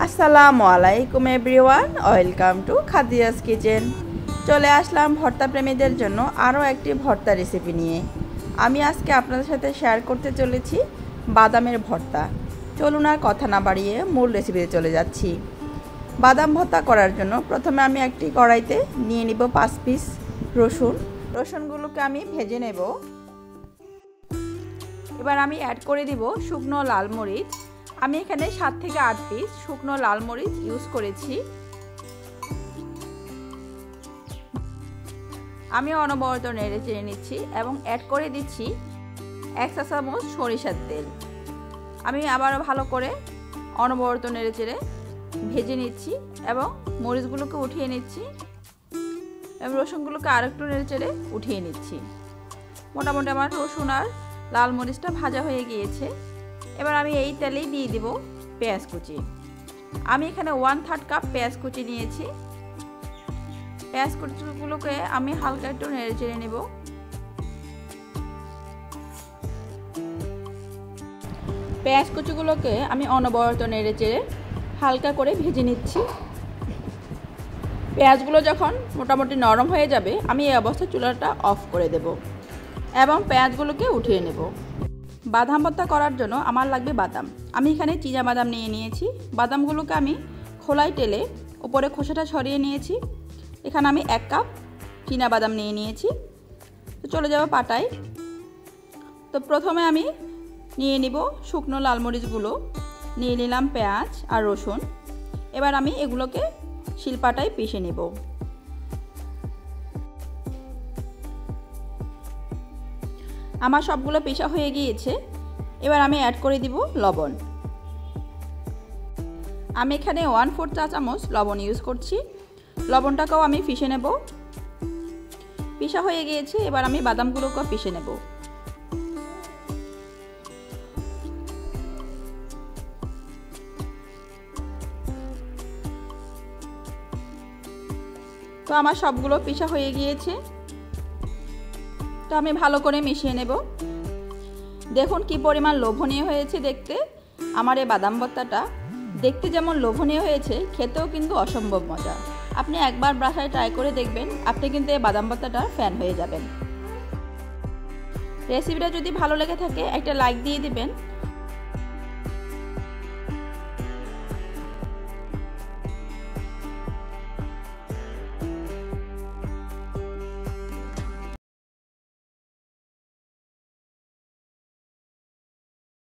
আসসালামু আলাইকুম everyone, welcome to Khadija's kitchen. চলে আসলাম ভর্তা প্রেমীদের জন্য আরও একটি ভর্তা রেসিপি নিয়ে। আমি আজকে আপনাদের সাথে শেয়ার করতে চলেছি বাদামের ভর্তা। চলুন আর কথা না বাড়িয়ে মূল রেসিপিতে চলে যাচ্ছি। বাদাম ভর্তা করার জন্য প্রথমে আমি একটি কড়াইতে নিয়ে নিব 5 পিস রসুনগুলোকে আমি ভেজে নেব। এবার আমি অ্যাড করে দিব শুকনো লাল মরিচ। আমি এখানে 7 থেকে 8 পিস শুকনো লাল মরিচ ইউজ করেছি। আমি অনবরত নেড়ে চেড়ে নিচ্ছি এবং অ্যাড করে দিচ্ছি 1 চা চামচ সরিষার তেল। আমি আবারও ভালো করে অনবরত নেড়ে চেড়ে ভেজে নিচ্ছি এবং মরিচগুলোকে উঠিয়ে নিচ্ছি এবং রসুনগুলোকে আরেকটু নেড়ে চেড়ে উঠিয়ে নিচ্ছি। মোটামুটি আমার রসুন আর লাল মরিচটা ভাজা হয়ে গিয়েছে। এবার আমি এই তেলেই দিয়ে দিব পেঁয়াজ কুচি। আমি এখানে 1/3 কাপ পেঁয়াজ কুচি নিয়েছি। পেঁয়াজ কুচিগুলোকে আমি হালকা একটু নেড়ে চেড়ে নেব। পেঁয়াজ কুচিগুলোকে আমি অনবরত নেড়ে চেড়ে হালকা করে ভেজে নিচ্ছি। পেঁয়াজগুলো যখন মোটামুটি নরম হয়ে যাবে আমি এই অবস্থায় চুলাটা অফ করে দেব এবং পেঁয়াজগুলোকে উঠিয়ে নেব। বাদাম ভর্তা করার জন্য আমার লাগবে বাদাম। আমি এখানে চীনা বাদাম নিয়ে নিয়েছি। বাদামগুলোকে আমি খোলায় টেলে উপরে খোসাটা ছড়িয়ে নিয়েছি। এখানে আমি 1 কাপ চীনা বাদাম নিয়ে নিয়েছি। তো চলে যাব পাটায়। তো প্রথমে আমি নিয়ে নিব শুকনো লাল মরিচগুলো, নিয়ে নিলাম পেঁয়াজ আর রসুন। এবার আমি এগুলোকে শিলপাটায় পিষে নেব। আমার সবগুলো পিষা হয়ে গিয়েছে। এবার আমি অ্যাড করে দিব লবণ। আমি এখানে 1/4 চা চামচ লবণ ইউজ করছি। লবণটাকেও আমি পিষে নেব। পিষা হয়ে গিয়েছে। এবার আমি বাদামগুলোকেও পিষে নেব। তো আমার সবগুলো পিষা হয়ে গিয়েছে। তো আমি ভালো করে মিশিয়ে নেব। দেখুন কি পরিমাণ লোভনীয় হয়েছে দেখতে। আমার এই বাদাম ভর্তাটা দেখতে যেমন লোভনীয় হয়েছে, খেতেও কিন্তু অসম্ভব মজা। আপনি একবার বাসায় ট্রাই করে দেখবেন, আপনি কিন্তু এই বাদাম ভর্তাটার ফ্যান হয়ে যাবেন। রেসিপিটা যদি ভালো লেগে থাকে একটা লাইক দিয়ে দিবেন